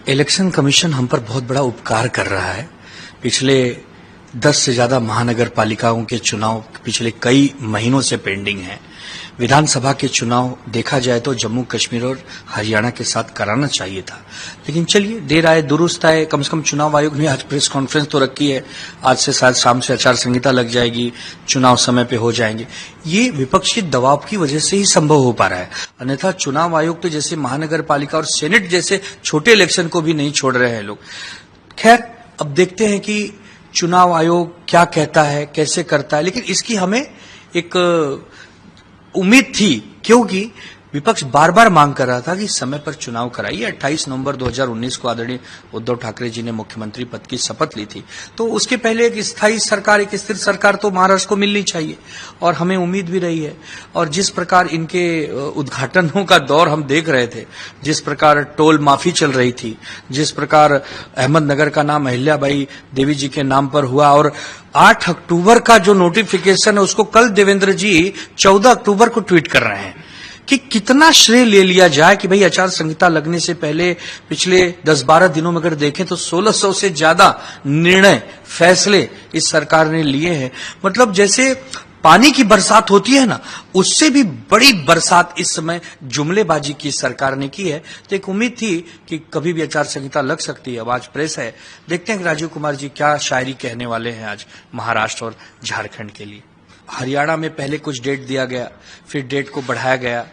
Election commission हम पर बहुत बड़ा उपकार कर रहा है। पिछले 10 से ज्यादा महानगर पालिकाओं के चुनाव पिछले कई महीनों से पेंडिंग हैं। विधानसभा के चुनाव देखा जाए तो जम्मू कश्मीर और हरियाणा के साथ कराना चाहिए था, लेकिन चलिए देर आए दुरुस्त आए। कम से कम चुनाव आयोग ने आज प्रेस कॉन्फ्रेंस तो रखी है। आज से शायद शाम से आचार संहिता लग जाएगी, चुनाव समय पे हो जाएंगे। ये विपक्षी दबाव की वजह से ही संभव हो पा रहा है, अन्यथा चुनाव आयोग तो जैसे महानगर पालिका और सेनेट जैसे छोटे इलेक्शन को भी नहीं छोड़ रहे हैं लोग। खैर, अब देखते हैं कि चुनाव आयोग क्या कहता है, कैसे करता है, लेकिन इसकी हमें एक उम्मीद थी, क्योंकि विपक्ष बार बार मांग कर रहा था कि समय पर चुनाव कराइए। 28 नवंबर 2019 को आदरणीय उद्धव ठाकरे जी ने मुख्यमंत्री पद की शपथ ली थी, तो उसके पहले एक स्थायी सरकार, एक स्थिर सरकार तो महाराष्ट्र को मिलनी चाहिए, और हमें उम्मीद भी रही है। और जिस प्रकार इनके उद्घाटनों का दौर हम देख रहे थे, जिस प्रकार टोल माफी चल रही थी, जिस प्रकार अहमदनगर का नाम अहिल्याबाई देवी जी के नाम पर हुआ, और 8 अक्टूबर का जो नोटिफिकेशन है उसको कल देवेंद्र जी 14 अक्टूबर को ट्वीट कर रहे हैं कि कितना श्रेय ले लिया जाए कि भाई आचार संहिता लगने से पहले पिछले 10-12 दिनों में अगर देखें तो 1600 से ज्यादा निर्णय, फैसले इस सरकार ने लिए हैं। मतलब जैसे पानी की बरसात होती है ना, उससे भी बड़ी बरसात इस समय जुमलेबाजी की सरकार ने की है। तो एक उम्मीद थी कि कभी भी आचार संहिता लग सकती है। अब आज प्रेस है, देखते हैं कि राजीव कुमार जी क्या शायरी कहने वाले हैं आज महाराष्ट्र और झारखंड के लिए। हरियाणा में पहले कुछ डेट दिया गया, फिर डेट को बढ़ाया गया।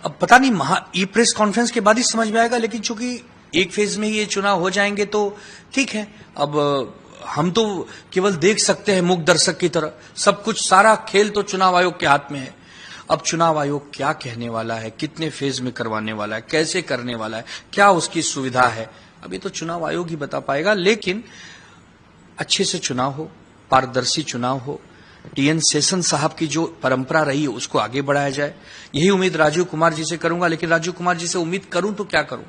अब पता नहीं ई प्रेस कॉन्फ्रेंस के बाद ही समझ में आएगा, लेकिन चूंकि एक फेज में ये चुनाव हो जाएंगे तो ठीक है। अब हम तो केवल देख सकते हैं मूक दर्शक की तरह, सब कुछ, सारा खेल तो चुनाव आयोग के हाथ में है। अब चुनाव आयोग क्या कहने वाला है, कितने फेज में करवाने वाला है, कैसे करने वाला है, क्या उसकी सुविधा है, अभी तो चुनाव आयोग ही बता पाएगा। लेकिन अच्छे से चुनाव हो, पारदर्शी चुनाव हो, टीएन शेषन साहब की जो परंपरा रही है उसको आगे बढ़ाया जाए, यही उम्मीद राजीव कुमार जी से करूंगा। लेकिन राजीव कुमार जी से उम्मीद करूं तो क्या करूं,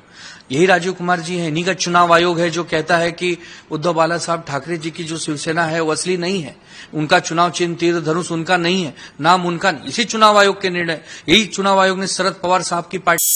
यही राजीव कुमार जी हैं, इन्हीं का चुनाव आयोग है जो कहता है कि उद्धव बाला साहब ठाकरे जी की जो शिवसेना है वो असली नहीं है, उनका चुनाव चिन्ह तीर धनुष उनका नहीं है, नाम उनका नहीं। इसी चुनाव आयोग के निर्णय, यही चुनाव आयोग ने शरद पवार साहब की पार्टी